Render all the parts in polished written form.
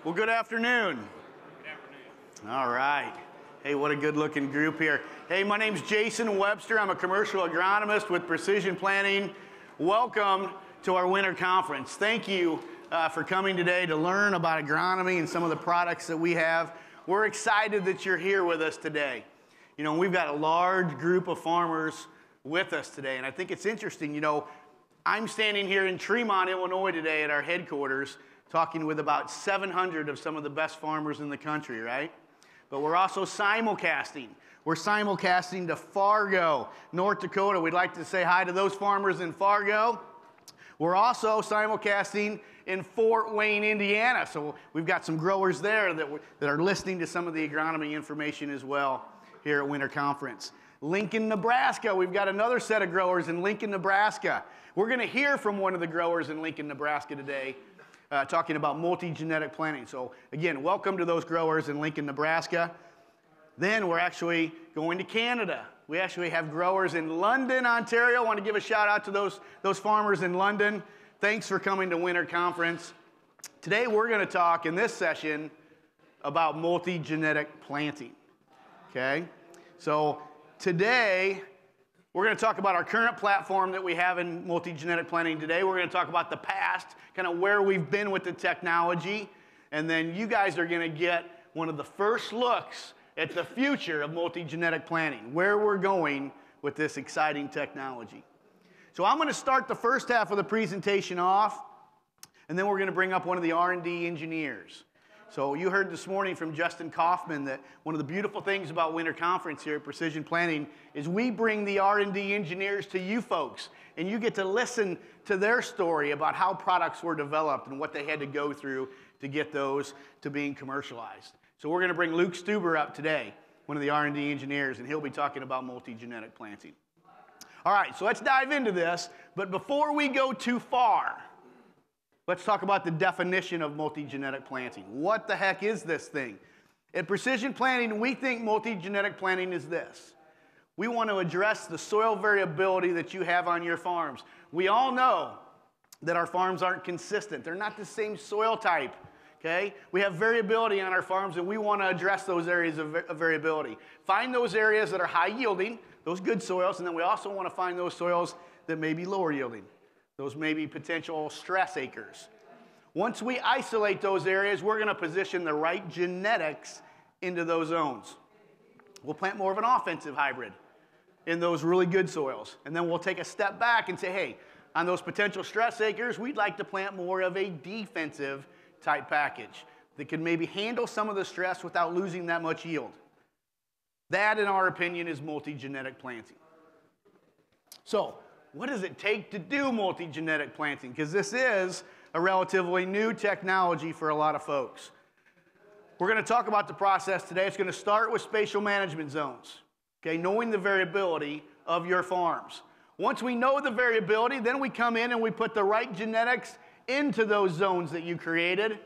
Well, good afternoon. Good afternoon. All right. Hey, what a good-looking group here. Hey, my name's Jason Webster. I'm a commercial agronomist with Precision Planting. Welcome to our winter conference. Thank you for coming today to learn about agronomy and some of the products that we have. We're excited that you're here with us today. You know, we've got a large group of farmers with us today, and I think it's interesting. You know, I'm standing here in Tremont, Illinois today at our headquarters, talking with about 700 of some of the best farmers in the country, right? But we're also simulcasting. We're simulcasting to Fargo, North Dakota. We'd like to say hi to those farmers in Fargo. We're also simulcasting in Fort Wayne, Indiana. So we've got some growers there that are listening to some of the agronomy information as well here at Winter Conference. Lincoln, Nebraska. We've got another set of growers in Lincoln, Nebraska. We're going to hear from one of the growers in Lincoln, Nebraska today, talking about multi-genetic planting. So again, welcome to those growers in Lincoln, Nebraska. Then we're actually going to Canada. We actually have growers in London, Ontario. I want to give a shout out to those farmers in London. Thanks for coming to Winter Conference. Today we're going to talk in this session about multi-genetic planting. Okay? So today we're going to talk about our current platform that we have in multi-genetic planting today. We're going to talk about the past, kind of where we've been with the technology. And then you guys are going to get one of the first looks at the future of multi-genetic planting, where we're going with this exciting technology. So I'm going to start the first half of the presentation off, and then we're going to bring up one of the R&D engineers. So you heard this morning from Justin Kaufman that one of the beautiful things about Winter Conference here at Precision Planting is we bring the R&D engineers to you folks, and you get to listen to their story about how products were developed and what they had to go through to get those to being commercialized. So we're going to bring Luke Stuber up today, one of the R&D engineers, and he'll be talking about multi-genetic planting. All right, so let's dive into this, but before we go too far, let's talk about the definition of multi-genetic planting. What the heck is this thing? At Precision Planting, we think multi-genetic planting is this. We want to address the soil variability that you have on your farms. We all know that our farms aren't consistent. They're not the same soil type, okay? We have variability on our farms, and we want to address those areas of variability. Find those areas that are high yielding, those good soils, and then we also want to find those soils that may be lower yielding. Those may be potential stress acres. Once we isolate those areas, we're going to position the right genetics into those zones. We'll plant more of an offensive hybrid in those really good soils. And then we'll take a step back and say, hey, on those potential stress acres, we'd like to plant more of a defensive type package that can maybe handle some of the stress without losing that much yield. That, in our opinion, is multi-genetic planting. So, what does it take to do multi-genetic planting? Because this is a relatively new technology for a lot of folks. We're going to talk about the process today. It's going to start with spatial management zones, okay, knowing the variability of your farms. Once we know the variability, then we come in and we put the right genetics into those zones that you created.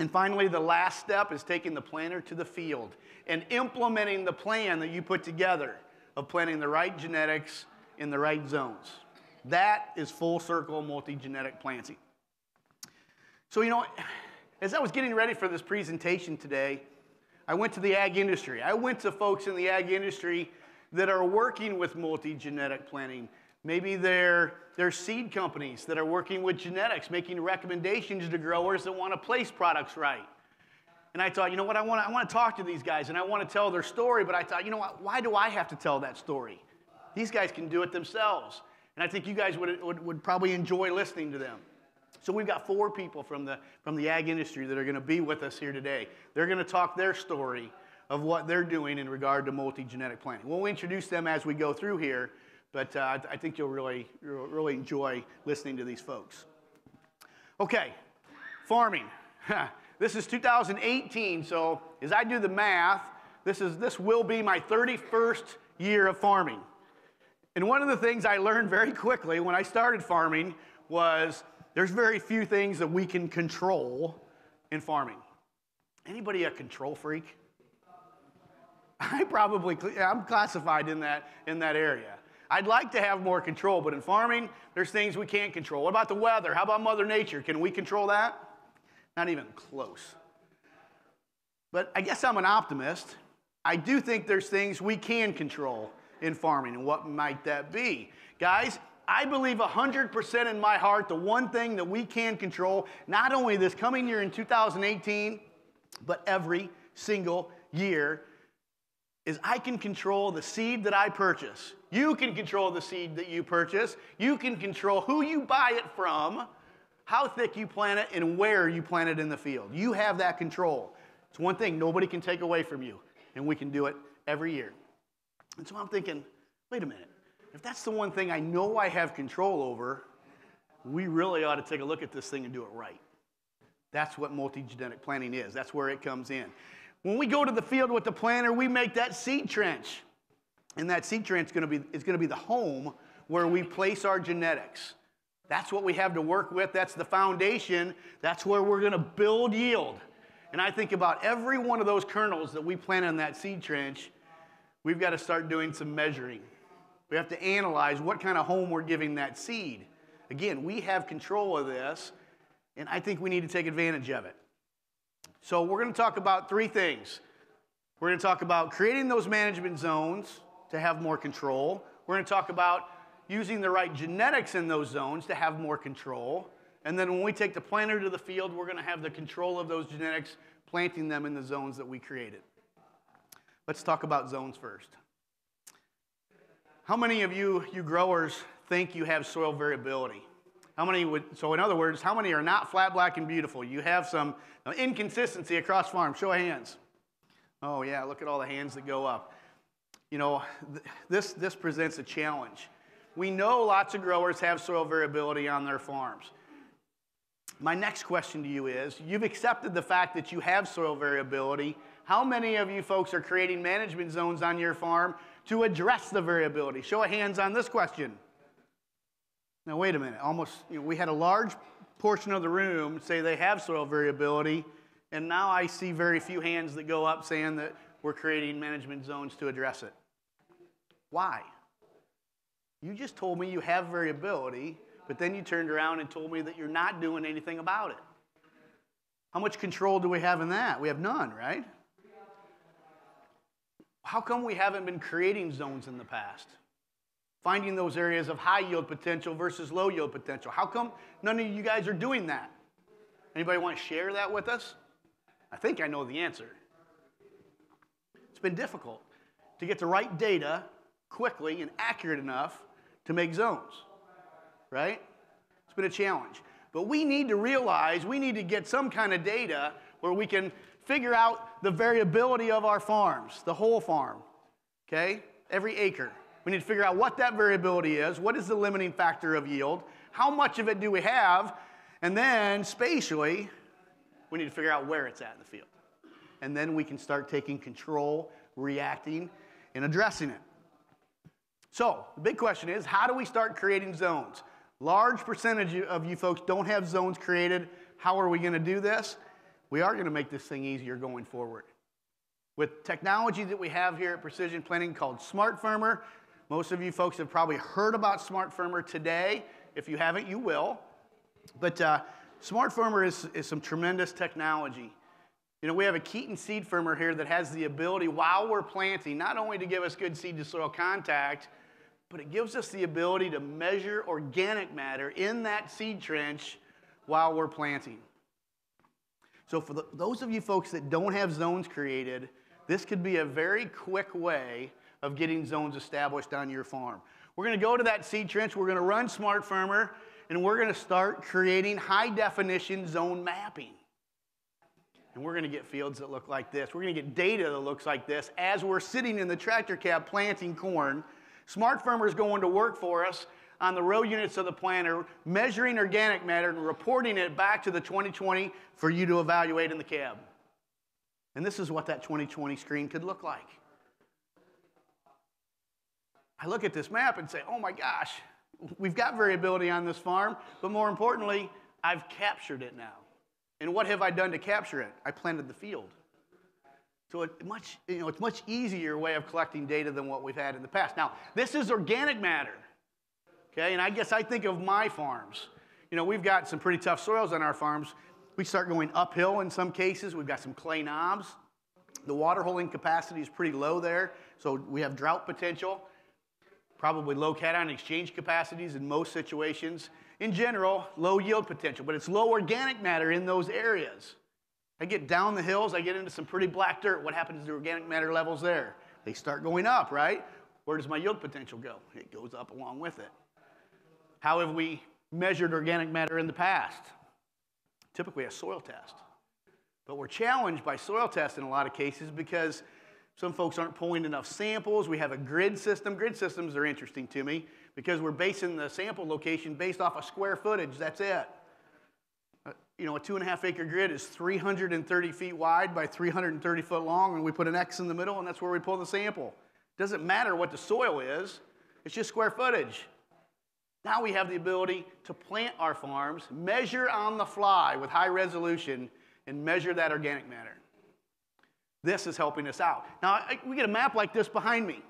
And finally, the last step is taking the planter to the field and implementing the plan that you put together of planting the right genetics in the right zones. That is full circle multi-genetic planting. So, you know, as I was getting ready for this presentation today, I went to the ag industry. I went to folks in the ag industry that are working with multi-genetic planting. Maybe they're seed companies that are working with genetics, making recommendations to growers that want to place products right. And I thought, you know what, I want to talk to these guys, and I want to tell their story, but I thought, you know what, why do I have to tell that story? These guys can do it themselves. And I think you guys would probably enjoy listening to them. So we've got 4 people from the ag industry that are going to be with us here today. They're going to talk their story of what they're doing in regard to multi-genetic planting. We'll introduce them as we go through here, but I think you'll really enjoy listening to these folks. Okay, farming. This is 2018, so as I do the math, this will be my 31st year of farming. And one of the things I learned very quickly when I started farming was there's very few things that we can control in farming. Anybody a control freak? I'm classified in that area. I'd like to have more control, but in farming, there's things we can't control. What about the weather? How about Mother Nature? Can we control that? Not even close. But I guess I'm an optimist. I do think there's things we can control in farming, and what might that be? Guys, I believe 100% in my heart the one thing that we can control, not only this coming year in 2018, but every single year, is I can control the seed that I purchase. You can control the seed that you purchase. You can control who you buy it from, how thick you plant it, and where you plant it in the field. You have that control. It's one thing nobody can take away from you, and we can do it every year. And so I'm thinking, wait a minute. If that's the one thing I know I have control over, we really ought to take a look at this thing and do it right. That's what multi-genetic planting is. That's where it comes in. When we go to the field with the planter, we make that seed trench. And that seed trench is going to be the home where we place our genetics. That's what we have to work with. That's the foundation. That's where we're going to build yield. And I think about every one of those kernels that we plant in that seed trench, we've got to start doing some measuring. We have to analyze what kind of home we're giving that seed. Again, we have control of this, and I think we need to take advantage of it. So we're going to talk about three things. We're going to talk about creating those management zones to have more control. We're going to talk about using the right genetics in those zones to have more control. And then when we take the planter to the field, we're going to have the control of those genetics, planting them in the zones that we created. Let's talk about zones first. How many of you growers think you have soil variability? So in other words, how many are not flat, black, and beautiful? You have some inconsistency across farms. Show of hands. Oh yeah, look at all the hands that go up. You know, this presents a challenge. We know lots of growers have soil variability on their farms. My next question to you is, you've accepted the fact that you have soil variability. How many of you folks are creating management zones on your farm to address the variability? Show of hands on this question. Now, wait a minute. We had a large portion of the room say they have soil variability, and now I see very few hands that go up saying that we're creating management zones to address it. Why? You just told me you have variability, but then you turned around and told me that you're not doing anything about it. How much control do we have in that? We have none, right? How come we haven't been creating zones in the past? Finding those areas of high yield potential versus low yield potential. How come none of you guys are doing that? Anybody want to share that with us? I think I know the answer. It's been difficult to get the right data quickly and accurate enough to make zones, right? It's been a challenge. But we need to realize we need to get some kind of data where we can figure out the variability of our farms, the whole farm, okay? Every acre. We need to figure out what that variability is, what is the limiting factor of yield, how much of it do we have, and then spatially, we need to figure out where it's at in the field. And then we can start taking control, reacting, and addressing it. So, the big question is, how do we start creating zones? Large percentage of you folks don't have zones created. How are we going to do this? We are going to make this thing easier going forward. With technology that we have here at Precision Planting called Smart Farmer, most of you folks have probably heard about Smart Farmer today. If you haven't, you will. But Smart Farmer is some tremendous technology. You know, we have a Keaton seed firmer here that has the ability, while we're planting, not only to give us good seed to soil contact, but it gives us the ability to measure organic matter in that seed trench while we're planting. So for those of you folks that don't have zones created, this could be a very quick way of getting zones established on your farm. We're going to go to that seed trench, we're going to run Smart Farmer, and we're going to start creating high-definition zone mapping. And we're going to get fields that look like this. We're going to get data that looks like this as we're sitting in the tractor cab planting corn. Smart Farmer is going to work for us on the row units of the planter, measuring organic matter and reporting it back to the 2020 for you to evaluate in the cab. And this is what that 2020 screen could look like. I look at this map and say, oh my gosh, we've got variability on this farm, but more importantly, I've captured it now. And what have I done to capture it? I planted the field. So it's much easier way of collecting data than what we've had in the past. Now, this is organic matter, okay? And I guess I think of my farms. You know, we've got some pretty tough soils on our farms. We start going uphill in some cases. We've got some clay knobs. The water holding capacity is pretty low there, so we have drought potential. Probably low cation exchange capacities in most situations. In general, low yield potential, but it's low organic matter in those areas. I get down the hills, I get into some pretty black dirt. What happens to the organic matter levels there? They start going up, right? Where does my yield potential go? It goes up along with it. How have we measured organic matter in the past? Typically a soil test. But we're challenged by soil tests in a lot of cases because some folks aren't pulling enough samples. We have a grid system. Grid systems are interesting to me because we're basing the sample location based off of square footage. That's it. You know, a 2.5 acre grid is 330 feet wide by 330 foot long, and we put an X in the middle, and that's where we pull the sample. Doesn't matter what the soil is. It's just square footage. Now we have the ability to plant our farms, measure on the fly with high resolution, and measure that organic matter. This is helping us out. Now, we get a map like this behind me.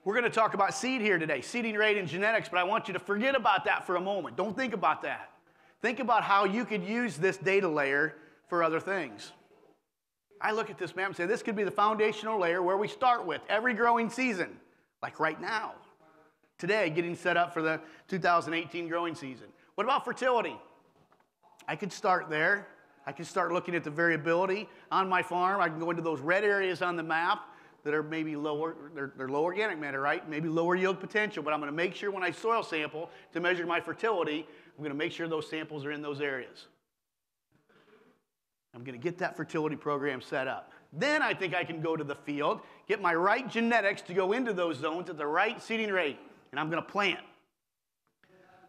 We're going to talk about seed here today, seeding rate and genetics, but I want you to forget about that for a moment. Don't think about that. Think about how you could use this data layer for other things. I look at this map and say, this could be the foundational layer where we start with every growing season, like right now. Today, getting set up for the 2018 growing season. What about fertility? I could start there. I can start looking at the variability on my farm. I can go into those red areas on the map that are maybe lower, they're low organic matter, right? Maybe lower yield potential, but I'm going to make sure when I soil sample to measure my fertility, I'm going to make sure those samples are in those areas. I'm going to get that fertility program set up. Then I think I can go to the field, get my right genetics to go into those zones at the right seeding rate, and I'm going to plant.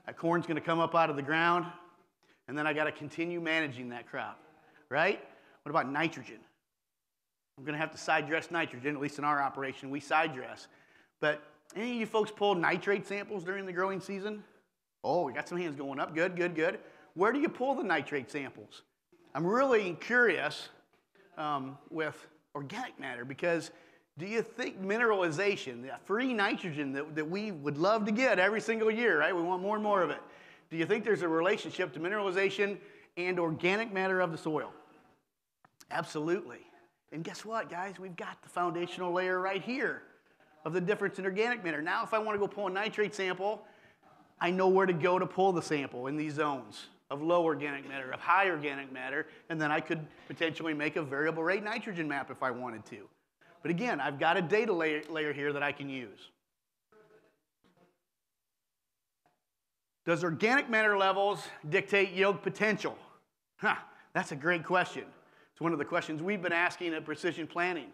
That corn's going to come up out of the ground, and then I got to continue managing that crop, right? What about nitrogen? I'm going to have to side dress nitrogen, at least in our operation, we side dress. But any of you folks pull nitrate samples during the growing season? Oh, we got some hands going up. Good, good, good. Where do you pull the nitrate samples? I'm really curious with organic matter because do you think mineralization, that free nitrogen that we would love to get every single year, right? We want more and more of it. Do you think there's a relationship to mineralization and organic matter of the soil? Absolutely. And guess what, guys? We've got the foundational layer right here of the difference in organic matter. Now, if I want to go pull a nitrate sample, I know where to go to pull the sample in these zones of low organic matter, of high organic matter, and then I could potentially make a variable rate nitrogen map if I wanted to. But again, I've got a data layer here that I can use. Does organic matter levels dictate yield potential? That's a great question. It's one of the questions we've been asking at Precision Planting.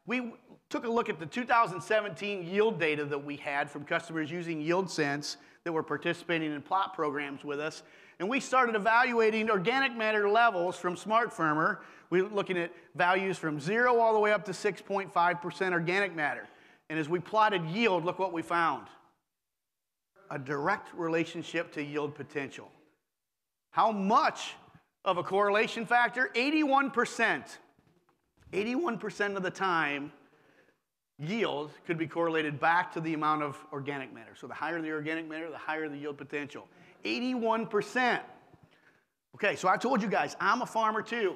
We took a look at the 2017 yield data that we had from customers using YieldSense that were participating in plot programs with us, and we started evaluating organic matter levels from Smart Farmer. We were looking at values from 0 all the way up to 6.5% organic matter. And as we plotted yield, look what we found. A direct relationship to yield potential. How much of a correlation factor? 81%. 81% of the time, yield could be correlated back to the amount of organic matter. So the higher the organic matter, the higher the yield potential. 81%. Okay, so I told you guys, I'm a farmer too.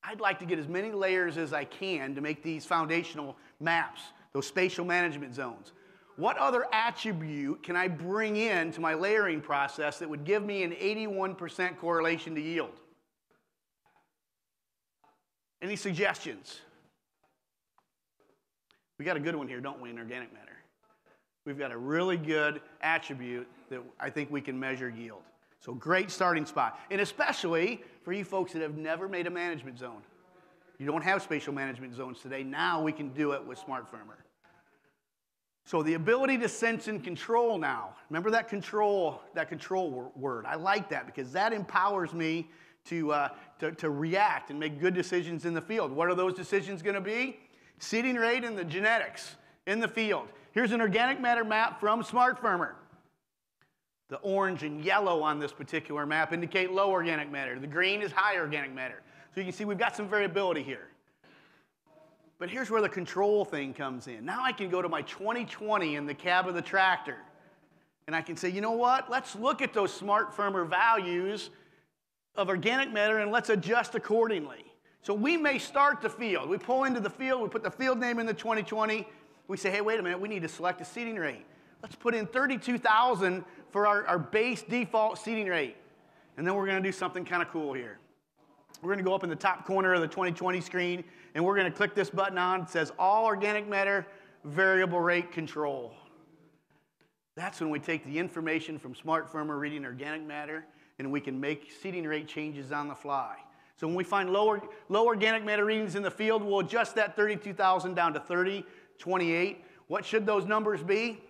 I'd like to get as many layers as I can to make these foundational maps, those spatial management zones. What other attribute can I bring in to my layering process that would give me an 81% correlation to yield? Any suggestions? We got a good one here, don't we, in organic matter? We've got a really good attribute that I think we can measure yield. So great starting spot. And especially for you folks that have never made a management zone. You don't have spatial management zones today. Now we can do it with Smart Farmer. So the ability to sense and control now. Remember that control word. I like that because that empowers me to react and make good decisions in the field. What are those decisions going to be? Seeding rate and the genetics in the field. Here's an organic matter map from Smart Farmer. The orange and yellow on this particular map indicate low organic matter. The green is high organic matter. So you can see we've got some variability here. But here's where the control thing comes in. Now I can go to my 2020 in the cab of the tractor. And I can say, you know what? Let's look at those Smart Farmer values of organic matter and let's adjust accordingly. So we may start the field. We pull into the field, we put the field name in the 2020. We say, hey, wait a minute, we need to select a seeding rate. Let's put in 32,000 for our base default seeding rate. And then we're going to do something kind of cool here. We're going to go up in the top corner of the 2020 screen, and we're going to click this button on. It says All Organic Matter Variable Rate Control. That's when we take the information from Smart Farmer reading organic matter, and we can make seeding rate changes on the fly. So when we find low organic matter readings in the field, we'll adjust that 32,000 down to 30, 28. What should those numbers be?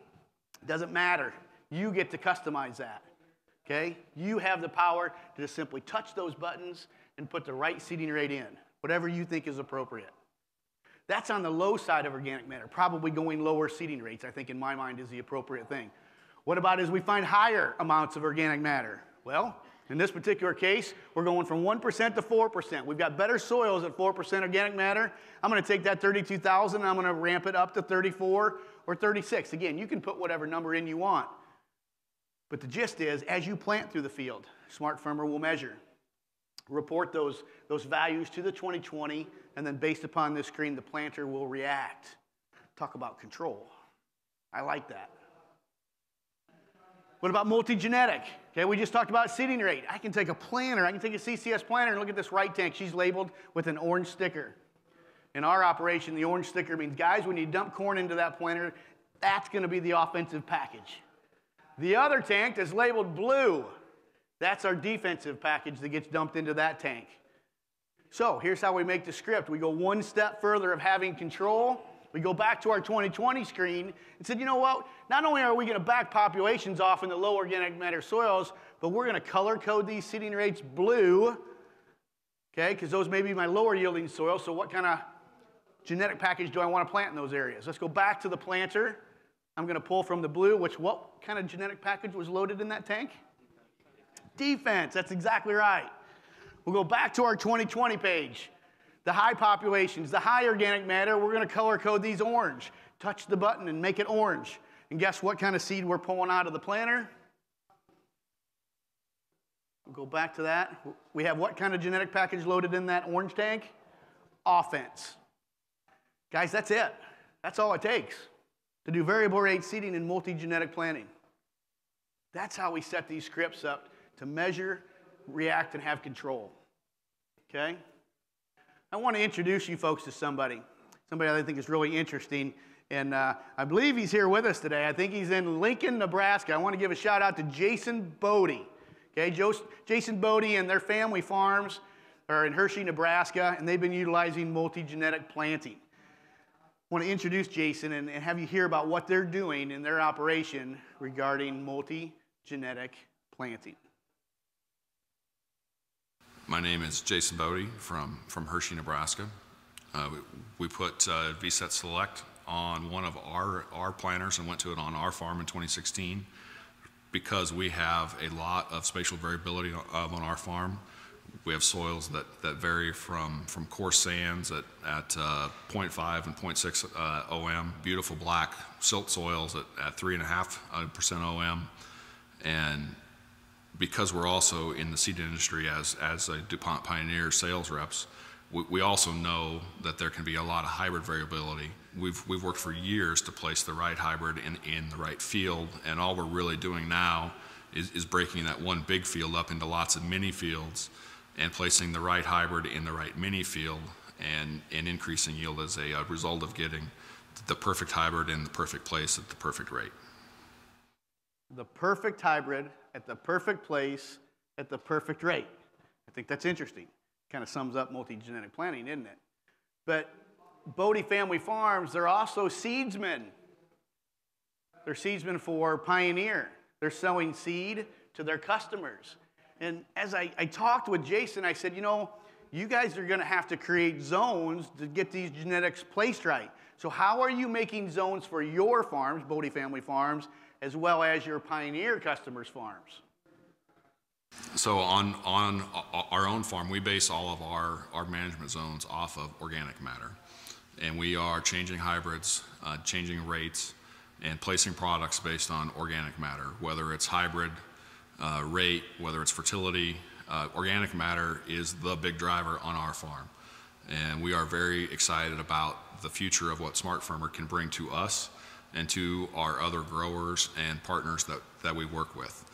Doesn't matter. You get to customize that. Okay? You have the power to just simply touch those buttons and put the right seeding rate in, whatever you think is appropriate. That's on the low side of organic matter. Probably going lower seeding rates, I think, in my mind, is the appropriate thing. What about as we find higher amounts of organic matter? Well, in this particular case, we're going from 1% to 4%. We've got better soils at 4% organic matter. I'm going to take that 32,000 and I'm going to ramp it up to 34 or 36. Again, you can put whatever number in you want. But the gist is, as you plant through the field, Smart Farmer will measure, report those values to the 2020, and then based upon this screen, the planter will react. Talk about control. I like that. What about multi-genetic? Okay, we just talked about seeding rate. I can take a planter, I can take a CCS planter and look at this right tank. She's labeled with an orange sticker. In our operation, the orange sticker means, guys, when you dump corn into that planter, that's going to be the offensive package. The other tank that's labeled blue, that's our defensive package that gets dumped into that tank. So here's how we make the script. We go one step further of having control. We go back to our 2020 screen and said, you know what? Not only are we going to back populations off in the low organic matter soils, but we're going to color code these seeding rates blue, okay, because those may be my lower yielding soils. So what kind of genetic package do I want to plant in those areas? Let's go back to the planter. I'm going to pull from the blue, what kind of genetic package was loaded in that tank? Defense, that's exactly right. We'll go back to our 2020 page. The high populations, the high organic matter, we're going to color code these orange. Touch the button and make it orange. And guess what kind of seed we're pulling out of the planter? We'll go back to that. We have what kind of genetic package loaded in that orange tank? Offense. Guys, that's it. That's all it takes to do variable rate seeding and multi-genetic planting. That's how we set these scripts up to measure, react, and have control. Okay? I want to introduce you folks to somebody I think is really interesting, and I believe he's here with us today. I think he's in Lincoln, Nebraska. I want to give a shout out to Jason Bodie. Okay, Jason Bodie and their family farms are in Hershey, Nebraska, and they've been utilizing multi-genetic planting. I want to introduce Jason and have you hear about what they're doing in their operation regarding multi-genetic planting. My name is Jason Bodie from Hershey, Nebraska. We put VSET Select on one of our planters and went to it on our farm in 2016 because we have a lot of spatial variability on our farm. We have soils that vary from coarse sands at 0.5 and 0.6 OM, beautiful black silt soils at 3.5% OM, and because we're also in the seed industry as a DuPont Pioneer sales reps, we also know that there can be a lot of hybrid variability. We've worked for years to place the right hybrid in the right field, and all we're really doing now is breaking that one big field up into lots of mini fields and placing the right hybrid in the right mini field and increasing yield as a result of getting the perfect hybrid in the perfect place at the perfect rate. The perfect hybrid at the perfect place at the perfect rate. I think that's interesting. Kind of sums up multi-genetic planting, isn't it? But Bodie Family Farms, they're also seedsmen. They're seedsmen for Pioneer. They're selling seed to their customers. And as I talked with Jason, I said, you know, you guys are going to have to create zones to get these genetics placed right. So how are you making zones for your farms, Bodie Family Farms, as well as your Pioneer customers' farms? So on our own farm, we base all of our management zones off of organic matter. And we are changing hybrids, changing rates, and placing products based on organic matter, whether it's hybrid, rate, whether it's fertility, Organic matter is the big driver on our farm. And we are very excited about the future of what Smart Farmer can bring to us and to our other growers and partners that we work with.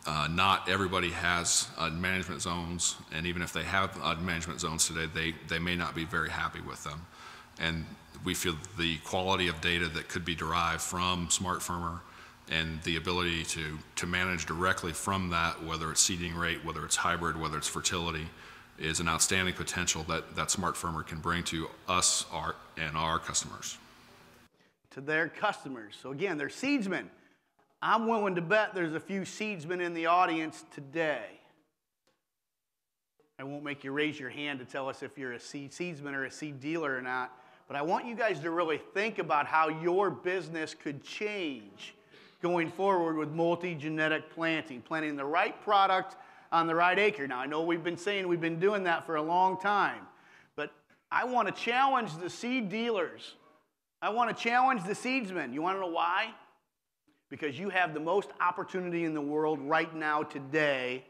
Not everybody has management zones, and even if they have management zones today, they may not be very happy with them. And we feel the quality of data that could be derived from Smart Farmer and the ability to manage directly from that, whether it's seeding rate, whether it's hybrid, whether it's fertility, is an outstanding potential that Smart Farmer can bring to us and our customers. To their customers. So again, they're seedsmen. I'm willing to bet there's a few seedsmen in the audience today. I won't make you raise your hand to tell us if you're a seedsman or a seed dealer or not, but I want you guys to really think about how your business could change going forward with multi-genetic planting the right product on the right acre. Now, I know we've been saying we've been doing that for a long time, but I want to challenge the seed dealers. I want to challenge the seedsmen. You want to know why? Because you have the most opportunity in the world right now today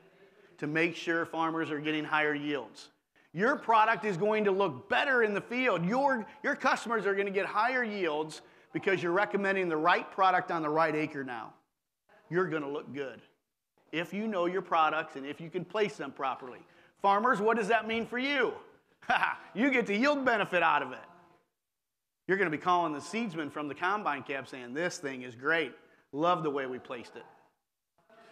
to make sure farmers are getting higher yields. Your product is going to look better in the field. Your customers are going to get higher yields because you're recommending the right product on the right acre now. You're going to look good if you know your products and if you can place them properly. Farmers, what does that mean for you? You get the yield benefit out of it. You're going to be calling the seedsman from the combine cab saying, this thing is great. Love the way we placed it.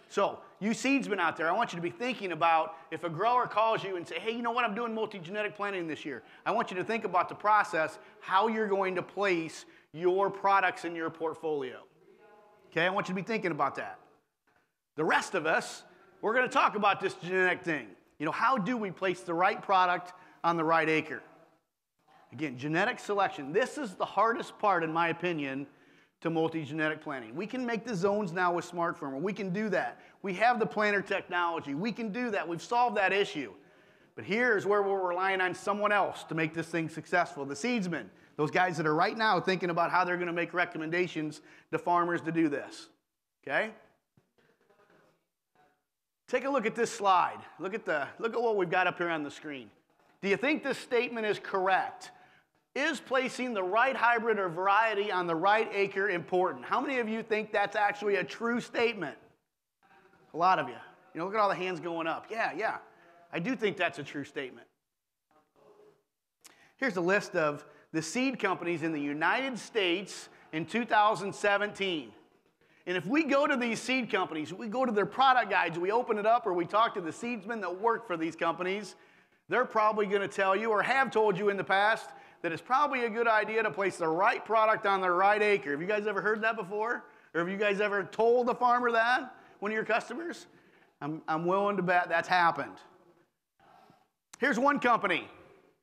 So, you seedsmen out there, I want you to be thinking about if a grower calls you and say, hey, you know what, I'm doing multi-genetic planting this year. I want you to think about the process, how you're going to place your products in your portfolio. Okay, I want you to be thinking about that. The rest of us, we're going to talk about this genetic thing. You know, how do we place the right product on the right acre? Again, genetic selection. This is the hardest part, in my opinion, to multi-genetic planting. We can make the zones now with Smart Farmer. We can do that. We have the planter technology. We can do that. We've solved that issue. But here's where we're relying on someone else to make this thing successful. The seedsmen, those guys that are right now thinking about how they're going to make recommendations to farmers to do this. Okay? Take a look at this slide. Look at what we've got up here on the screen. Do you think this statement is correct? Is placing the right hybrid or variety on the right acre important? How many of you think that's actually a true statement? A lot of you. You know, look at all the hands going up. Yeah. I do think that's a true statement. Here's a list of the seed companies in the United States in 2017. And if we go to these seed companies, we go to their product guides, we open it up, or we talk to the seedsmen that work for these companies, they're probably going to tell you, or have told you in the past, that it's probably a good idea to place the right product on the right acre. Have you guys ever heard that before? Or have you guys ever told the farmer that, one of your customers? I'm willing to bet that's happened. Here's one company.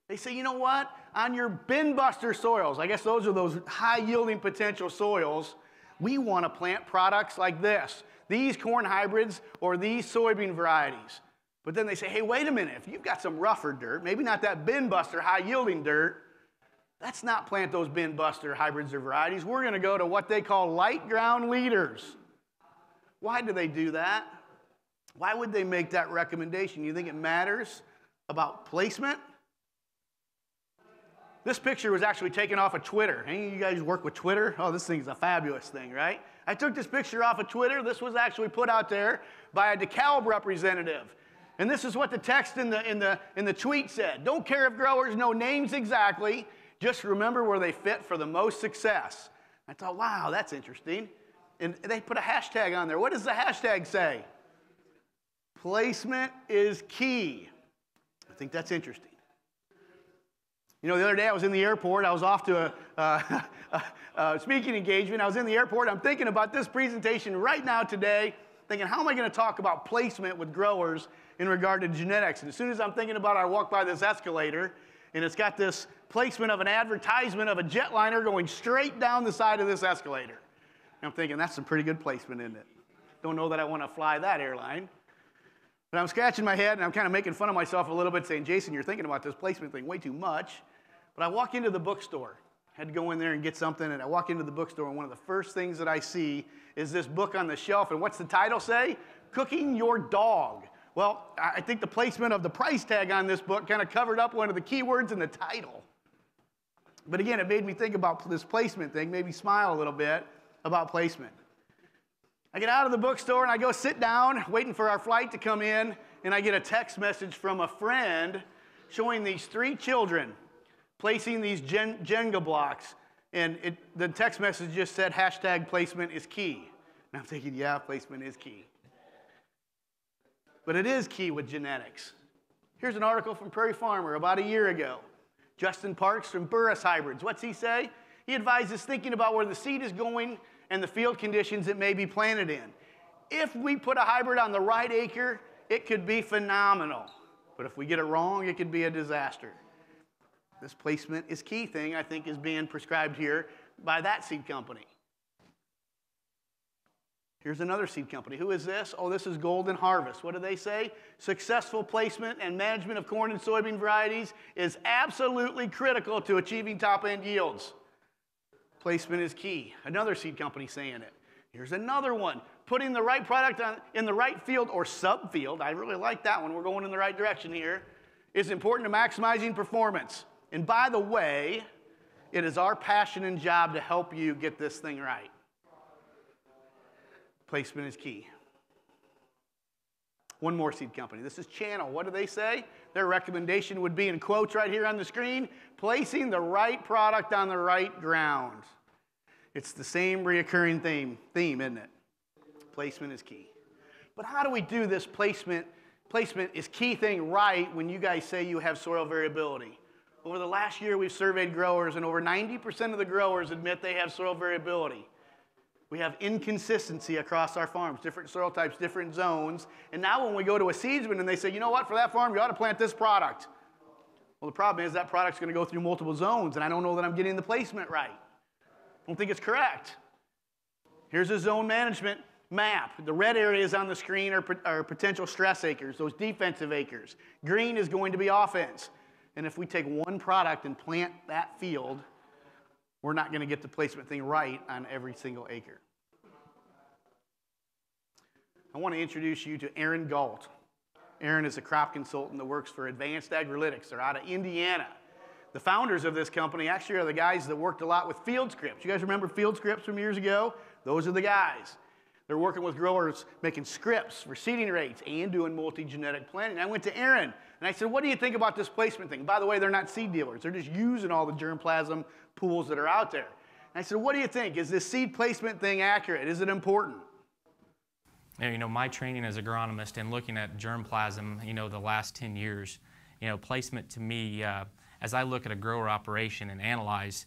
They say, you know what? On your bin buster soils, I guess those are those high-yielding potential soils, we want to plant products like this, these corn hybrids or these soybean varieties. But then they say, hey, wait a minute. If you've got some rougher dirt, maybe not that bin buster high-yielding dirt, let's not plant those bin buster hybrids or varieties. We're going to go to what they call light ground leaders. Why do they do that? Why would they make that recommendation? You think it matters about placement? This picture was actually taken off of Twitter. Any of you guys work with Twitter? Oh, this thing's a fabulous thing, right? I took this picture off of Twitter. This was actually put out there by a DeKalb representative. And this is what the text in the tweet said. Don't care if growers know names exactly. Just remember where they fit for the most success. I thought, wow, that's interesting. And they put a hashtag on there. What does the hashtag say? Placement is key. I think that's interesting. You know, the other day I was in the airport. I was off to a speaking engagement. I was in the airport. I'm thinking about this presentation right now today, thinking, how am I going to talk about placement with growers in regard to genetics? And as soon as I'm thinking about it, I walk by this escalator, and it's got this placement of an advertisement of a jetliner going straight down the side of this escalator. And I'm thinking, that's some pretty good placement, isn't it? Don't know that I want to fly that airline. But I'm scratching my head, and I'm kind of making fun of myself a little bit, saying, Jason, you're thinking about this placement thing way too much. But I walk into the bookstore. I had to go in there and get something, and I walk into the bookstore, and one of the first things that I see is this book on the shelf. And what's the title say? Cooking Your Dog. Well, I think the placement of the price tag on this book kind of covered up one of the keywords in the title. But again, it made me think about this placement thing, made me smile a little bit about placement. I get out of the bookstore and I go sit down, waiting for our flight to come in, and I get a text message from a friend showing these 3 children placing these Jenga blocks. And the text message just said, hashtag placement is key. And I'm thinking, yeah, placement is key. But it is key with genetics. Here's an article from Prairie Farmer about a year ago. Justin Parks from Burris Hybrids. What's he say? He advises thinking about where the seed is going and the field conditions it may be planted in. If we put a hybrid on the right acre, it could be phenomenal. But if we get it wrong, it could be a disaster. This placement is key thing, I think, is being prescribed here by that seed company. Here's another seed company. Who is this? Oh, this is Golden Harvest. What do they say? Successful placement and management of corn and soybean varieties is absolutely critical to achieving top-end yields. Placement is key. Another seed company saying it. Here's another one. Putting the right product in the right field or subfield, I really like that one, we're going in the right direction here, is important to maximizing performance. And by the way, it is our passion and job to help you get this thing right. Placement is key. One more seed company. This is Channel. What do they say? Their recommendation would be, in quotes right here on the screen, placing the right product on the right ground. It's the same reoccurring theme, isn't it? Placement is key. But how do we do this placement is key thing right when you guys say you have soil variability? Over the last year, we've surveyed growers, and over 90% of the growers admit they have soil variability. We have inconsistency across our farms, different soil types, different zones. And now when we go to a seedsman and they say, you know what, for that farm, you ought to plant this product. Well, the problem is that product's going to go through multiple zones, and I don't know that I'm getting the placement right. I don't think it's correct. Here's a zone management map. The red areas on the screen are potential stress acres, those defensive acres. Green is going to be offense. And if we take one product and plant that field, we're not going to get the placement thing right on every single acre. I want to introduce you to Aaron Galt. Aaron is a crop consultant that works for Advanced Agrilytics. They're out of Indiana. The founders of this company actually are the guys that worked a lot with field scripts. You guys remember field scripts from years ago? Those are the guys. They're working with growers, making scripts for seeding rates and doing multi-genetic planting. I went to Aaron, and I said, what do you think about this placement thing? By the way, they're not seed dealers. They're just using all the germplasm pools that are out there. And I said, what do you think? Is this seed placement thing accurate? Is it important? You know, my training as an agronomist and looking at germplasm, you know, the last 10 years, you know, placement to me, as I look at a grower operation and analyze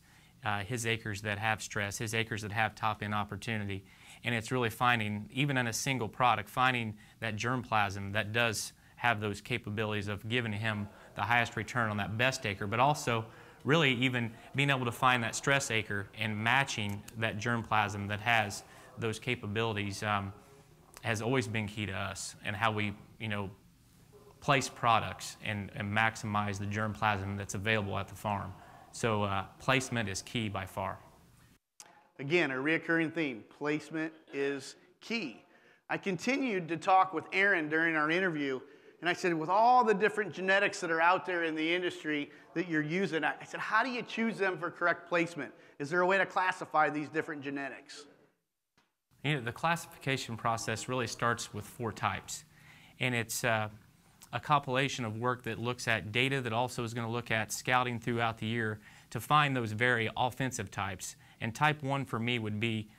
his acres that have stress, his acres that have top-end opportunity, and it's really finding, even in a single product, finding that germplasm that does have those capabilities of giving him the highest return on that best acre, but also really even being able to find that stress acre and matching that germplasm that has those capabilities has always been key to us, and how we, you know, place products and maximize the germplasm that's available at the farm. So placement is key by far. Again, a reoccurring theme, placement is key. I continued to talk with Aaron during our interview, and I said, with all the different genetics that are out there in the industry that you're using, I said, how do you choose them for correct placement? Is there a way to classify these different genetics? You know, the classification process really starts with 4 types, and it's a compilation of work that looks at data that also is going to look at scouting throughout the year to find those very offensive types. And type 1 for me would be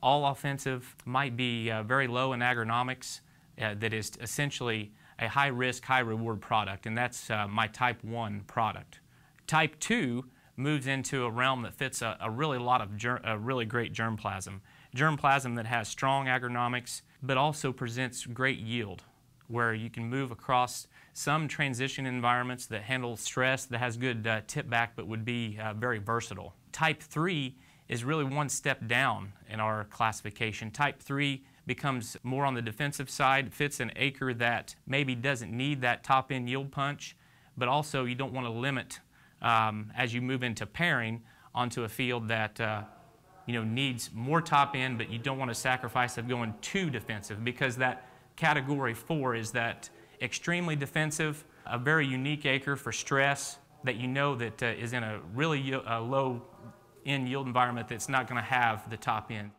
all offensive, might be very low in agronomics, that is essentially a high risk, high reward product, and that's my type 1 product. Type 2 moves into a realm that fits a really great germplasm. Germplasm that has strong agronomics, but also presents great yield, where you can move across some transition environments that handle stress, that has good tip back, but would be very versatile. Type 3 is really one step down in our classification. Type 3 becomes more on the defensive side, fits an acre that maybe doesn't need that top-end yield punch, but also you don't want to limit as you move into pairing onto a field that you know, needs more top-end, but you don't want to sacrifice of going too defensive, because that category 4 is that extremely defensive, a very unique acre for stress that you know that is in a really low end yield environment that's not going to have the top end.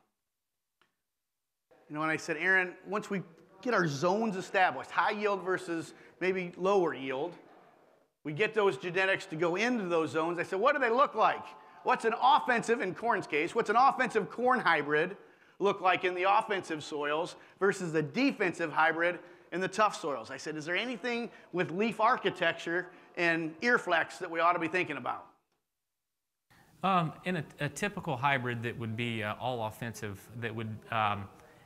You know, and I said, Aaron, once we get our zones established, high yield versus maybe lower yield, we get those genetics to go into those zones. I said, what do they look like? What's an offensive, in corn's case, what's an offensive corn hybrid look like in the offensive soils versus the defensive hybrid in the tough soils? I said, is there anything with leaf architecture and ear flex that we ought to be thinking about? In a typical hybrid that would be all offensive, that would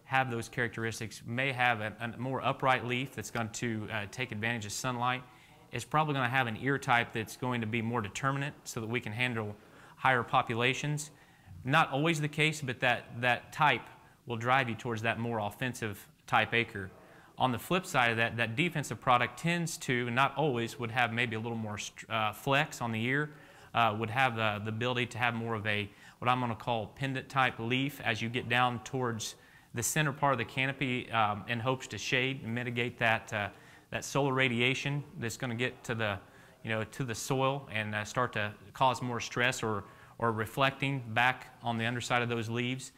have those characteristics, may have a more upright leaf that's going to take advantage of sunlight. It's probably going to have an ear type that's going to be more determinate so that we can handle higher populations. Not always the case, but that type will drive you towards that more offensive type acre. On the flip side of that, that defensive product tends to, not always, would have maybe a little more flex on the ear, would have the ability to have more of a, what I'm going to call pendant type leaf as you get down towards the center part of the canopy in hopes to shade and mitigate that solar radiation that's going to get to the, to the soil and start to cause more stress or reflecting back on the underside of those leaves.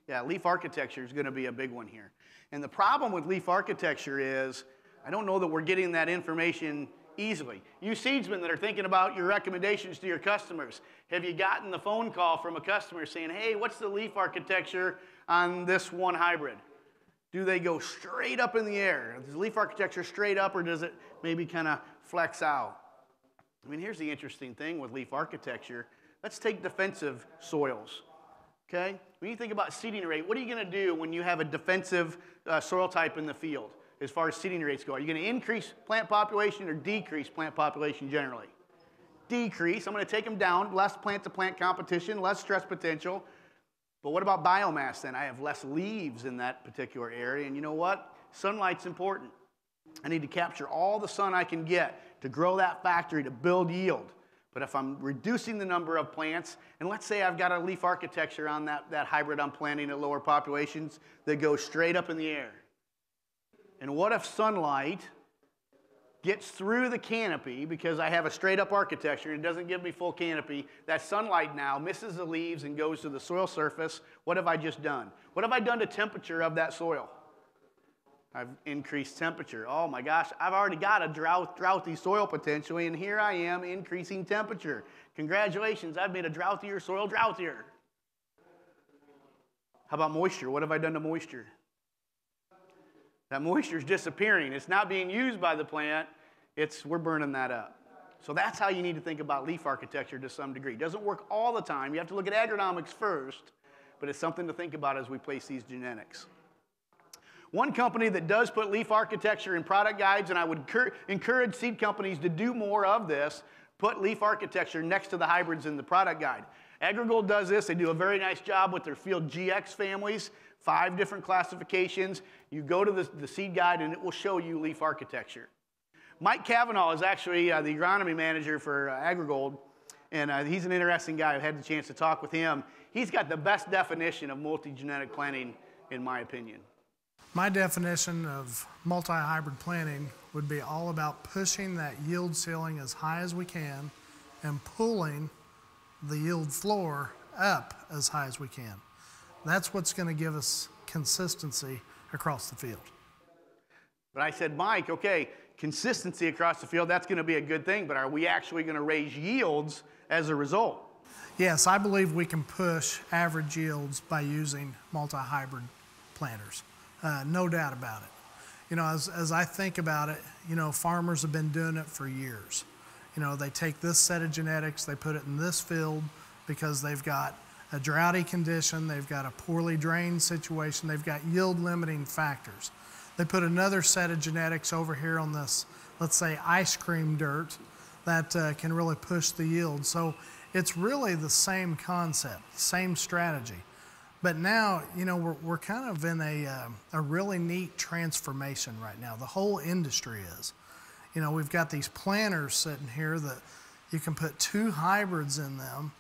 Yeah, leaf architecture is going to be a big one here. And the problem with leaf architecture is I don't know that we're getting that information easily. You seedsmen that are thinking about your recommendations to your customers, have you gotten the phone call from a customer saying, hey, what's the leaf architecture on this one hybrid? Do they go straight up in the air? Is leaf architecture straight up, or does it maybe kind of flex out? I mean, here's the interesting thing with leaf architecture. Let's take defensive soils, okay? When you think about seeding rate, what are you going to do when you have a defensive soil type in the field as far as seeding rates go? Are you going to increase plant population or decrease plant population generally? Decrease. I'm going to take them down, less plant-to-plant competition, less stress potential. But what about biomass then? I have less leaves in that particular area, and you know what? Sunlight's important. I need to capture all the sun I can get to grow that factory, to build yield. But if I'm reducing the number of plants, and let's say I've got a leaf architecture on that hybrid I'm planting at lower populations that goes straight up in the air. And what if sunlight gets through the canopy because I have a straight up architecture and it doesn't give me full canopy? That sunlight now misses the leaves and goes to the soil surface. What have I just done? What have I done to temperature of that soil? I've increased temperature. Oh my gosh, I've already got a droughty soil potentially, and here I am increasing temperature. Congratulations, I've made a drouthier soil drouthier. How about moisture? What have I done to moisture? That moisture is disappearing. It's not being used by the plant. We're burning that up. So that's how you need to think about leaf architecture to some degree. It doesn't work all the time. You have to look at agronomics first, but it's something to think about as we place these genetics. One company that does put leaf architecture in product guides, and I would encourage seed companies to do more of this, put leaf architecture next to the hybrids in the product guide. AgriGold does this. They do a very nice job with their Field GX families, 5 different classifications. You go to the seed guide and it will show you leaf architecture. Mike Cavanaugh is actually the agronomy manager for AgriGold, and he's an interesting guy. I've had the chance to talk with him. He's got the best definition of multi-genetic planting, in my opinion. My definition of multi-hybrid planting would be all about pushing that yield ceiling as high as we can and pulling the yield floor up as high as we can. That's what's going to give us consistency across the field. But I said, Mike, okay, consistency across the field, that's going to be a good thing, but are we actually going to raise yields as a result? Yes, I believe we can push average yields by using multi-hybrid planters. No doubt about it. You know, as I think about it, you know, farmers have been doing it for years. You know, they take this set of genetics, they put it in this field because they've got a droughty condition, they've got a poorly drained situation, they've got yield limiting factors. They put another set of genetics over here on this, let's say, ice cream dirt that can really push the yield. So it's really the same concept, same strategy. But now, you know, we're kind of in a really neat transformation right now. The whole industry is. You know, we've got these planters sitting here that you can put 2 hybrids in them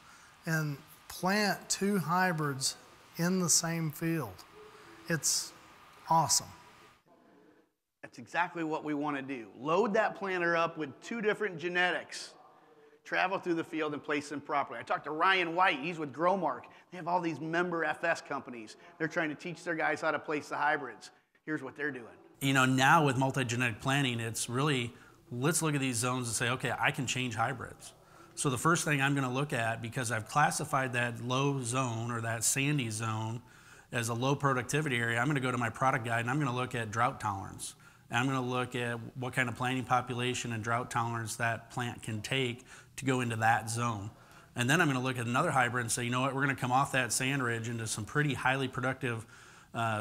and plant 2 hybrids in the same field. It's awesome. That's exactly what we want to do. Load that planter up with 2 different genetics. Travel through the field and place them properly. I talked to Ryan White. He's with Growmark. They have all these member FS companies. They're trying to teach their guys how to place the hybrids. Here's what they're doing. You know, now with multi-genetic planting, it's really, let's look at these zones and say, okay, I can change hybrids. So the first thing I'm going to look at, because I've classified that low zone or that sandy zone as a low productivity area, I'm going to go to my product guide and I'm going to look at drought tolerance. And I'm going to look at what kind of planting population and drought tolerance that plant can take to go into that zone. And then I'm going to look at another hybrid and say, you know what, we're going to come off that sand ridge into some pretty highly productive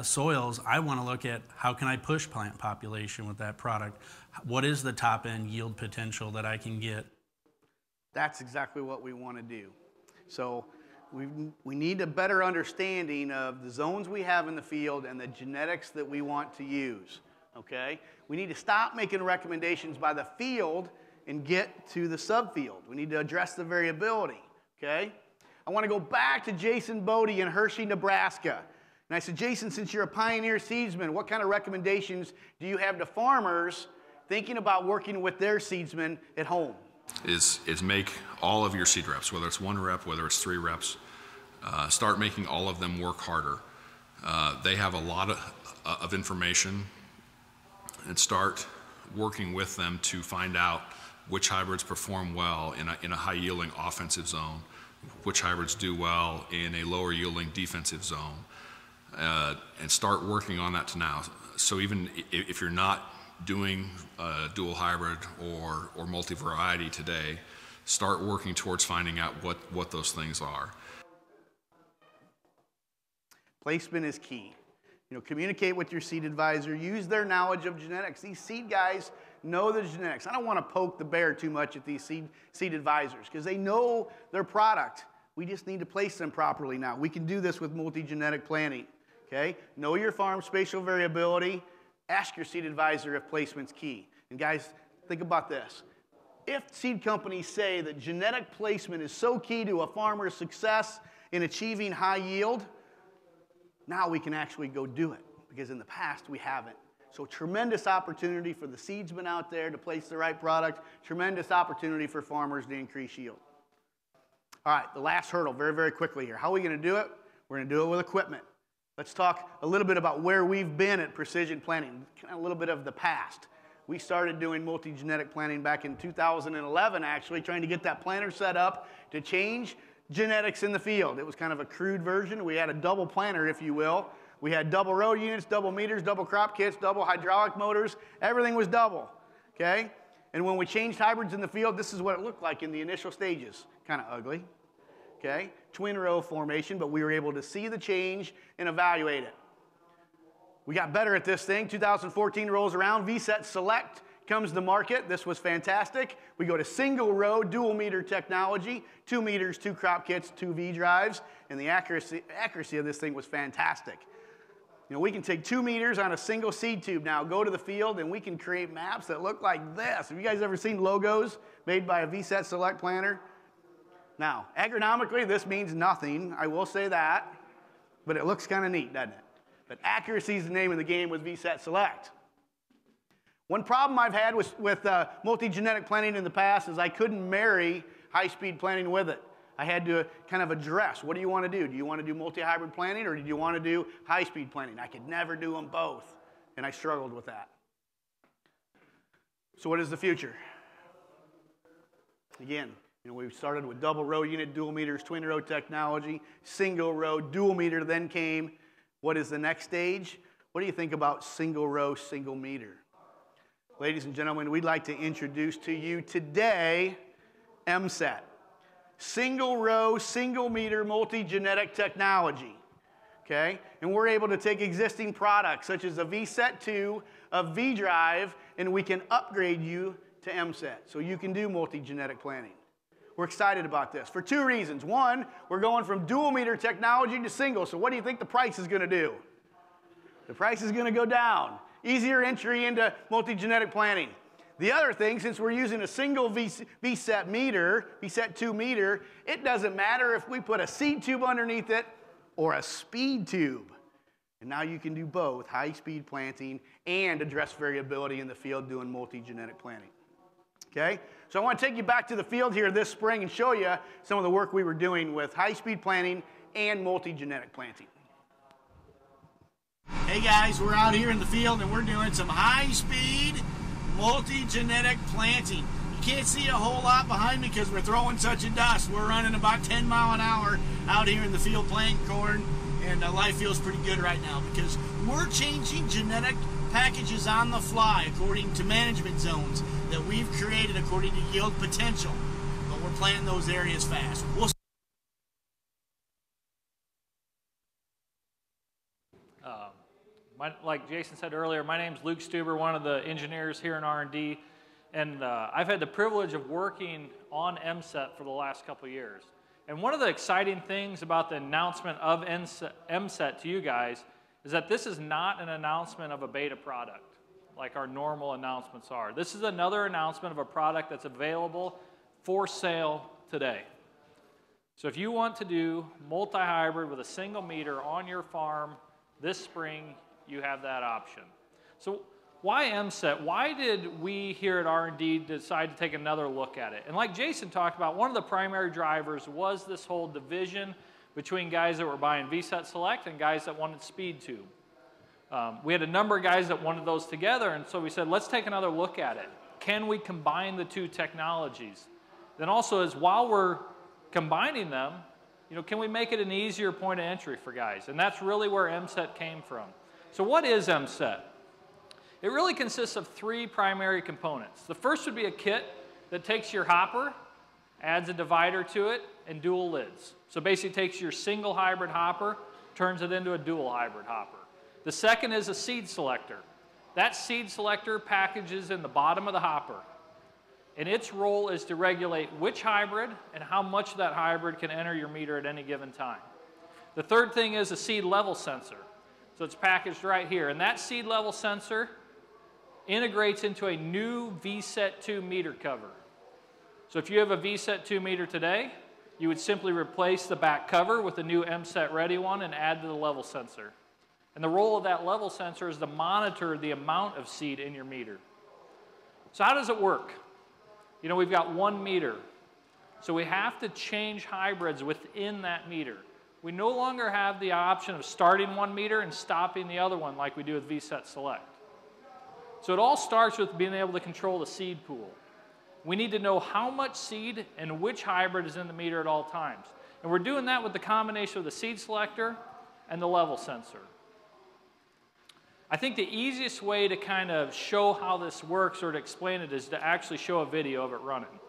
soils. I want to look at how can I push plant population with that product? What is the top end yield potential that I can get? That's exactly what we want to do. So we need a better understanding of the zones we have in the field and the genetics that we want to use. Okay? We need to stop making recommendations by the field and get to the subfield. We need to address the variability. Okay? I want to go back to Jason Bodie in Hershey, Nebraska. And I said, Jason, since you're a pioneer seedsman, what kind of recommendations do you have to farmers thinking about working with their seedsmen at home? Is make all of your seed reps, whether it's 1 rep, whether it's 3 reps, start making all of them work harder. They have a lot of information, and start working with them to find out which hybrids perform well in a high-yielding offensive zone, which hybrids do well in a lower-yielding defensive zone, and start working on that to now. So even if you're not doing dual hybrid or multi-variety today, start working towards finding out what those things are. Placement is key. You know, communicate with your seed advisor. Use their knowledge of genetics. These seed guys know the genetics. I don't want to poke the bear too much at these seed advisors because they know their product. We just need to place them properly now. We can do this with multi-genetic planting. Okay? Know your farm spatial variability. Ask your seed advisor if placement's key. And guys, think about this. If seed companies say that genetic placement is so key to a farmer's success in achieving high yield, now we can actually go do it, because in the past we haven't. So tremendous opportunity for the seedsmen out there to place the right product, tremendous opportunity for farmers to increase yield. All right, the last hurdle, very, very quickly here. How are we going to do it? We're going to do it with equipment. Let's talk a little bit about where we've been at precision planting, kind of a little bit of the past. We started doing multi-genetic planting back in 2011, actually, trying to get that planter set up to change genetics in the field. It was kind of a crude version. We had a double planter, if you will. We had double row units, double meters, double crop kits, double hydraulic motors. Everything was double, okay? And when we changed hybrids in the field, this is what it looked like in the initial stages. Kind of ugly, okay? Twin row formation, but we were able to see the change and evaluate it. We got better at this thing. 2014 rolls around. VSET Select comes to market. This was fantastic. We go to single row dual meter technology, 2 meters, 2 crop kits, 2 V drives, and the accuracy of this thing was fantastic. You know, we can take 2 meters on a single seed tube now, go to the field, and we can create maps that look like this. Have you guys ever seen logos made by a VSET Select planter? Now, agronomically, this means nothing. I will say that, but it looks kind of neat, doesn't it? But accuracy is the name of the game with VSET Select. One problem I've had with multi-genetic planting in the past is I couldn't marry high-speed planting with it. I had to kind of address, what do you want to do? Do you want to do multi-hybrid planting or do you want to do high-speed planting? I could never do them both, and I struggled with that. So what is the future? Again, you know, we started with double row unit, dual meters, twin row technology, single row, dual meter, then came, what is the next stage? What do you think about single row, single meter? Ladies and gentlemen, we'd like to introduce to you today MSET, single row, single meter, multi-genetic technology, okay? And we're able to take existing products such as a VSET 2, a V drive, and we can upgrade you to MSET so you can do multi-genetic planting. We're excited about this for 2 reasons. One, we're going from dual meter technology to single, so what do you think the price is going to do? The price is going to go down. Easier entry into multi-genetic planting. The other thing, since we're using a single VSET meter, VSET 2 meter, it doesn't matter if we put a seed tube underneath it or a speed tube. And now you can do both, high-speed planting and address variability in the field doing multi-genetic planting. Okay? So I want to take you back to the field here this spring and show you some of the work we were doing with high-speed planting and multi-genetic planting. Hey guys, we're out here in the field and we're doing some high-speed multi-genetic planting. You can't see a whole lot behind me because we're throwing such a dust. We're running about 10 miles an hour out here in the field planting corn, and life feels pretty good right now because we're changing genetic packages on the fly according to management zones that we've created according to yield potential. But we're planting those areas fast. Like Jason said earlier, my name's Luke Stuber, one of the engineers here in R&D, and I've had the privilege of working on MSET for the last couple of years. And one of the exciting things about the announcement of MSET to you guys is that this is not an announcement of a beta product like our normal announcements are. This is another announcement of a product that's available for sale today. So if you want to do multi-hybrid with a single meter on your farm this spring, you have that option. So why MSET? Why did we here at R&D decide to take another look at it? And like Jason talked about, one of the primary drivers was this whole division between guys that were buying VSET Select and guys that wanted Speed Tube. We had a number of guys that wanted those together, and so we said, let's take another look at it. Can we combine the two technologies? Then also, as while we're combining them, can we make it an easier point of entry for guys? And that's really where MSET came from. So what is MSET? It really consists of three primary components. The first would be a kit that takes your hopper, adds a divider to it, and dual lids. So basically takes your single hybrid hopper, turns it into a dual hybrid hopper. The second is a seed selector. That seed selector packages in the bottom of the hopper. And its role is to regulate which hybrid and how much that hybrid can enter your meter at any given time. The third thing is a seed level sensor. So it's packaged right here. And that seed level sensor integrates into a new VSET 2 meter cover. So if you have a VSET 2 meter today, you would simply replace the back cover with a new MSET ready one and add to the level sensor. And the role of that level sensor is to monitor the amount of seed in your meter. So how does it work? We've got 1 meter. So we have to change hybrids within that meter. We no longer have the option of starting 1 meter and stopping the other one like we do with VSET Select. So it all starts with being able to control the seed pool. We need to know how much seed and which hybrid is in the meter at all times. And we're doing that with the combination of the seed selector and the level sensor. I think the easiest way to kind of show how this works or to explain it is to actually show a video of it running.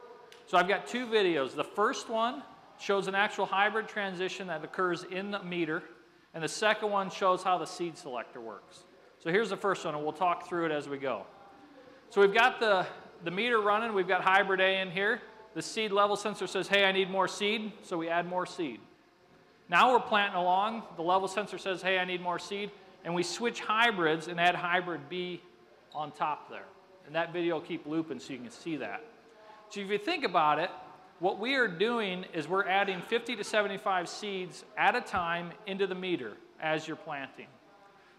So I've got 2 videos. The first one shows an actual hybrid transition that occurs in the meter, and the second one shows how the seed selector works. So here's the first one, and we'll talk through it as we go. So we've got the meter running. We've got hybrid A in here. The seed level sensor says, hey, I need more seed, so we add more seed. Now we're planting along. The level sensor says, hey, I need more seed, and we switch hybrids and add hybrid B on top there. And that video will keep looping so you can see that. So if you think about it, what we are doing is we're adding 50 to 75 seeds at a time into the meter as you're planting.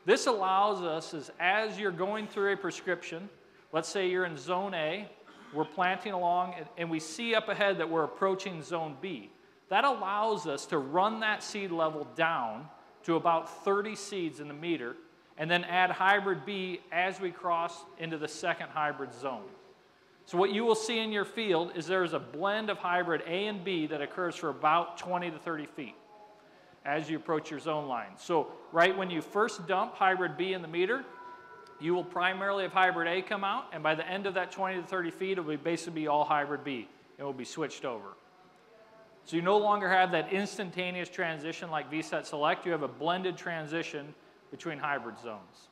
This allows us, as you're going through a prescription, let's say you're in zone A, we're planting along, and we see up ahead that we're approaching zone B. That allows us to run that seed level down to about 30 seeds in the meter, and then add hybrid B as we cross into the second hybrid zone. So what you will see in your field is there's a blend of hybrid A and B that occurs for about 20 to 30 feet as you approach your zone line. So right when you first dump hybrid B in the meter, you will primarily have hybrid A come out, and by the end of that 20 to 30 feet, it will basically be all hybrid B. It will be switched over. So you no longer have that instantaneous transition like VSET Select. You have a blended transition between hybrid zones.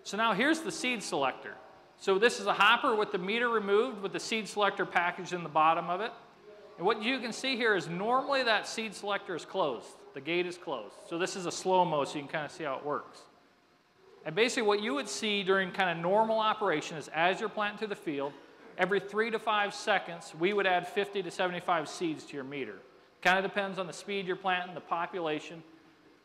So now here's the seed selector. So this is a hopper with the meter removed with the seed selector packaged in the bottom of it. And what you can see here is normally that seed selector is closed. The gate is closed. So this is a slow-mo so you can kind of see how it works. And basically what you would see during kind of normal operation is as you're planting through the field, every 3 to 5 seconds, we would add 50 to 75 seeds to your meter. Kind of depends on the speed you're planting, the population.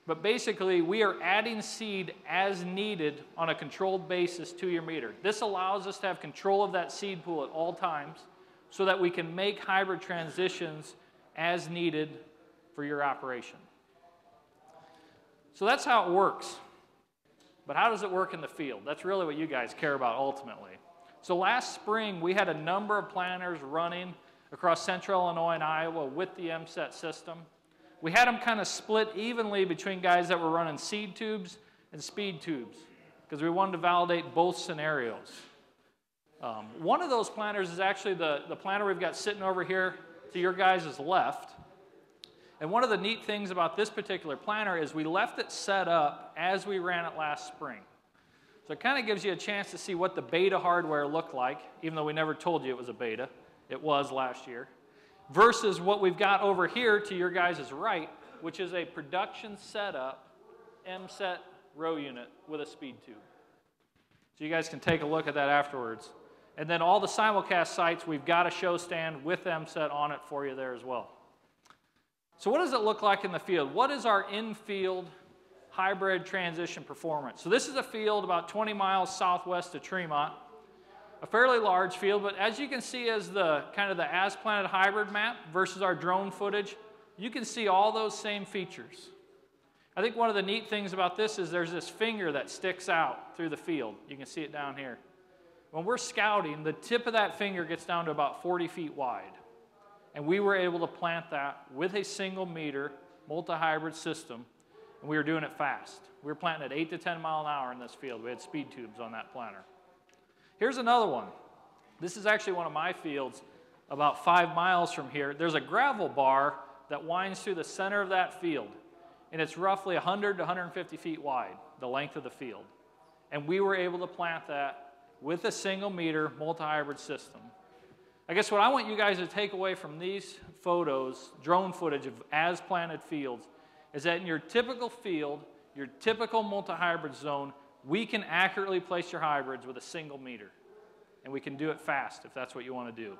But basically, we are adding seed as needed on a controlled basis to your meter. This allows us to have control of that seed pool at all times so that we can make hybrid transitions as needed for your operation. So that's how it works. But how does it work in the field? That's really what you guys care about ultimately. So last spring, we had a number of planters running across central Illinois and Iowa with the MSET system. We had them kind of split evenly between guys that were running seed tubes and speed tubes because we wanted to validate both scenarios. One of those planters is actually the planter we've got sitting over here to your guys' left. And one of the neat things about this particular planter is we left it set up as we ran it last spring. So it kind of gives you a chance to see what the beta hardware looked like, even though we never told you it was a beta. It was last year. Versus what we've got over here to your guys' right, which is a production setup MSET row unit with a speed tube. So you guys can take a look at that afterwards. And then all the simulcast sites, we've got a show stand with MSET on it for you there as well. So what does it look like in the field? What is our in-field hybrid transition performance? So this is a field about 20 miles southwest of Tremont. A fairly large field, but as you can see as the kind of the as-planted hybrid map versus our drone footage, you can see all those same features. I think one of the neat things about this is there's this finger that sticks out through the field. You can see it down here. When we're scouting, the tip of that finger gets down to about 40 feet wide. And we were able to plant that with a single meter multi-hybrid system, and we were doing it fast. We were planting at 8 to 10 mile an hour in this field. We had speed tubes on that planter. Here's another one. This is actually one of my fields about 5 miles from here. There's a gravel bar that winds through the center of that field, and it's roughly 100 to 150 feet wide, the length of the field. And we were able to plant that with a single meter multi-hybrid system. I guess what I want you guys to take away from these photos, drone footage of as planted fields, is that in your typical field, your typical multi-hybrid zone, we can accurately place your hybrids with a single meter. And we can do it fast if that's what you want to do.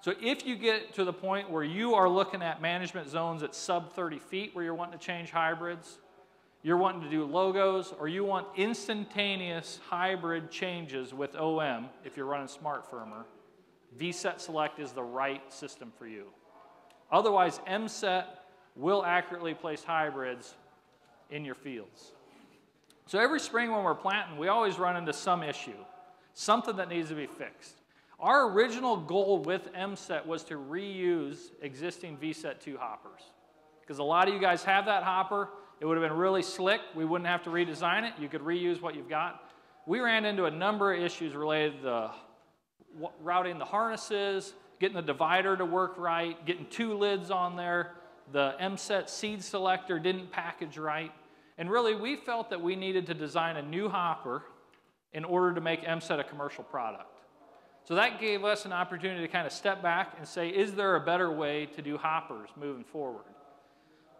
So if you get to the point where you are looking at management zones at sub 30 feet where you're wanting to change hybrids, you're wanting to do logos, or you want instantaneous hybrid changes with OM, if you're running Smart Firmer, VSET Select is the right system for you. Otherwise, MSET will accurately place hybrids in your fields. So every spring when we're planting, we always run into some issue, something that needs to be fixed. Our original goal with MSET was to reuse existing VSET 2 hoppers. Because a lot of you guys have that hopper. It would have been really slick. We wouldn't have to redesign it. You could reuse what you've got. We ran into a number of issues related to routing the harnesses, getting the divider to work right, getting 2 lids on there. The MSET seed selector didn't package right. And really, we felt that we needed to design a new hopper in order to make MSET a commercial product. So that gave us an opportunity to kind of step back and say, is there a better way to do hoppers moving forward?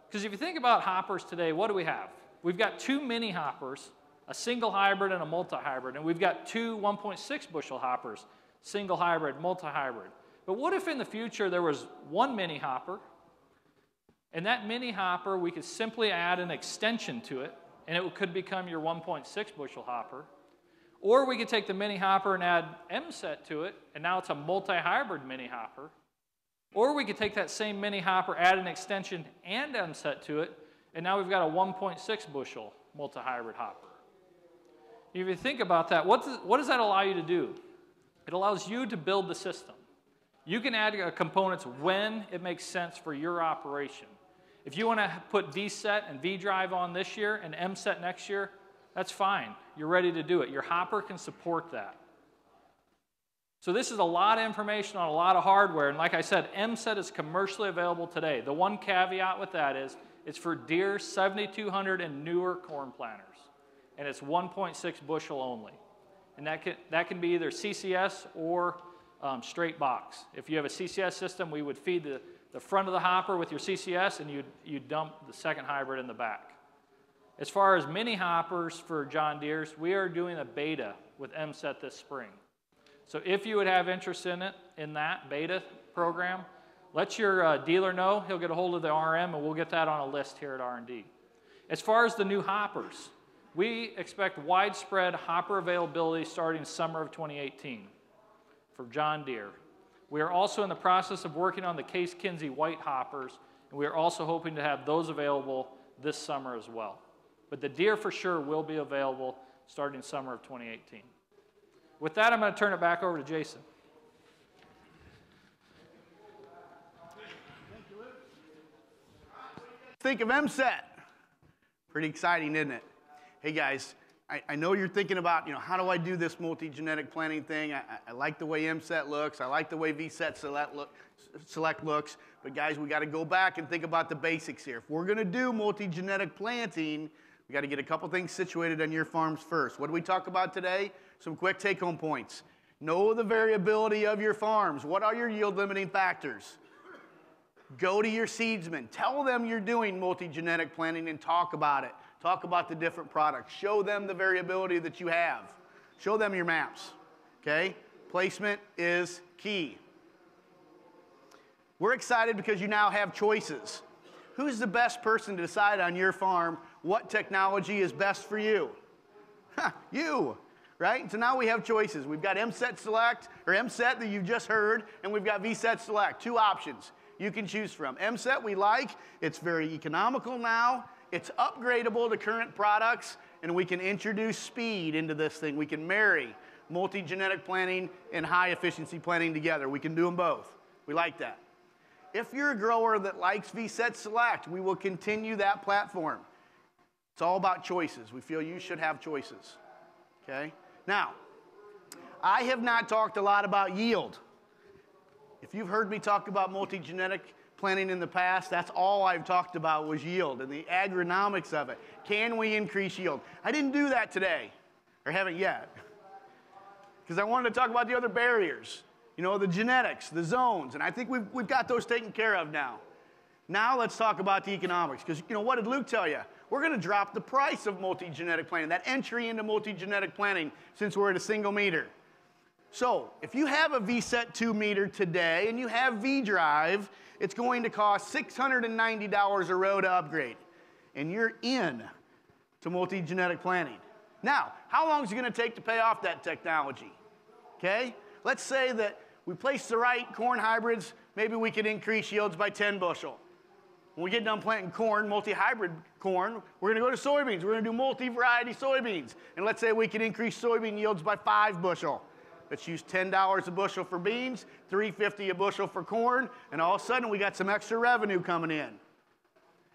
Because if you think about hoppers today, what do we have? We've got 2 mini hoppers, a single hybrid and a multi-hybrid, and we've got 2 1.6 bushel hoppers, single hybrid, multi-hybrid. But what if in the future there was 1 mini hopper, and that mini hopper, we could simply add an extension to it, and it could become your 1.6 bushel hopper. Or we could take the mini hopper and add MSET to it, and now it's a multi-hybrid mini hopper. Or we could take that same mini hopper, add an extension and MSET to it, and now we've got a 1.6 bushel multi-hybrid hopper. If you think about that, what does that allow you to do? It allows you to build the system. You can add components when it makes sense for your operation. If you want to put VSET and V-Drive on this year and MSET next year, that's fine. You're ready to do it. Your hopper can support that. So this is a lot of information on a lot of hardware, and like I said, MSET is commercially available today. The one caveat with that is it's for Deere 7200 and newer corn planters, and it's 1.6 bushel only. And that can be either CCS or straight box. If you have a CCS system, we would feed the front of the hopper with your CCS, and you'd dump the second hybrid in the back. As far as mini hoppers for John Deere's, we are doing a beta with MSET this spring. So if you would have interest in that beta program, let your dealer know. He'll get a hold of the RM, and we'll get that on a list here at R&D. As far as the new hoppers, we expect widespread hopper availability starting summer of 2018 for John Deere. We are also in the process of working on the Case Kinsey white hoppers, and we are also hoping to have those available this summer as well. But the Deere for sure will be available starting summer of 2018. With that, I'm going to turn it back over to Jason. Think of MSET. Pretty exciting, isn't it? Hey guys, I know you're thinking about, how do I do this multi-genetic planting thing? I like the way MSET looks. I like the way VSET Select looks. But guys, we got to go back and think about the basics here. If we're going to do multi-genetic planting, we got to get a couple things situated on your farms first. What did we talk about today? Some quick take-home points. Know the variability of your farms. What are your yield-limiting factors? Go to your seedsmen. Tell them you're doing multi-genetic planting and talk about it. Talk about the different products. Show them the variability that you have. Show them your maps, okay? Placement is key. We're excited because you now have choices. Who's the best person to decide on your farm what technology is best for you? You, right? So now we have choices. We've got MSET Select, or MSET that you've just heard, and we've got VSET Select, 2 options you can choose from. MSET we like. It's very economical now. It's upgradable to current products, and we can introduce speed into this thing. We can marry multi-genetic planting and high-efficiency planting together. We can do them both. We like that. If you're a grower that likes VSET Select, we will continue that platform. It's all about choices. We feel you should have choices, okay? Now, I have not talked a lot about yield. If you've heard me talk about multi-genetic planting in the past, that's all I've talked about was yield and the agronomics of it. Can we increase yield? I didn't do that today, or haven't yet, because I wanted to talk about the other barriers, the genetics, the zones, and I think we've got those taken care of now. Now let's talk about the economics, because what did Luke tell you? We're going to drop the price of multi-genetic planting, that entry into multi-genetic planting, since we're at a single meter. So if you have a VSET 2 meter today and you have V-Drive, it's going to cost $690 a row to upgrade. And you're in to multi-genetic planting. Now, how long is it going to take to pay off that technology? Okay? Let's say that we place the right corn hybrids, maybe we could increase yields by 10 bushel. When we get done planting corn, multi-hybrid corn, we're going to go to soybeans. We're going to do multi-variety soybeans. And let's say we can increase soybean yields by 5 bushel. Let's use $10 a bushel for beans, $3.50 a bushel for corn, and all of a sudden we got some extra revenue coming in.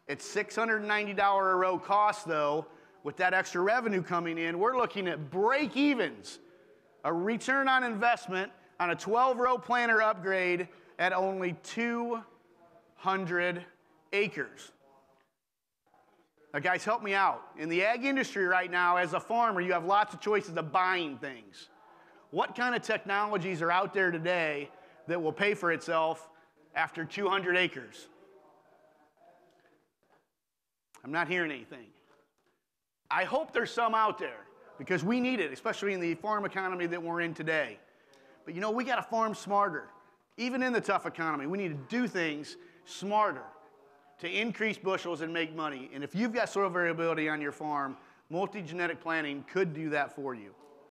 It's $690 a row cost, though. With that extra revenue coming in, we're looking at break-evens, a return on investment on a 12-row planter upgrade at only 200 acres. Now, guys, help me out. In the ag industry right now, as a farmer, you have lots of choices of buying things. What kind of technologies are out there today that will pay for itself after 200 acres? I'm not hearing anything. I hope there's some out there because we need it, especially in the farm economy that we're in today. But we got to farm smarter. Even in the tough economy, we need to do things smarter to increase bushels and make money. And if you've got soil variability on your farm, multi-genetic planting could do that for you.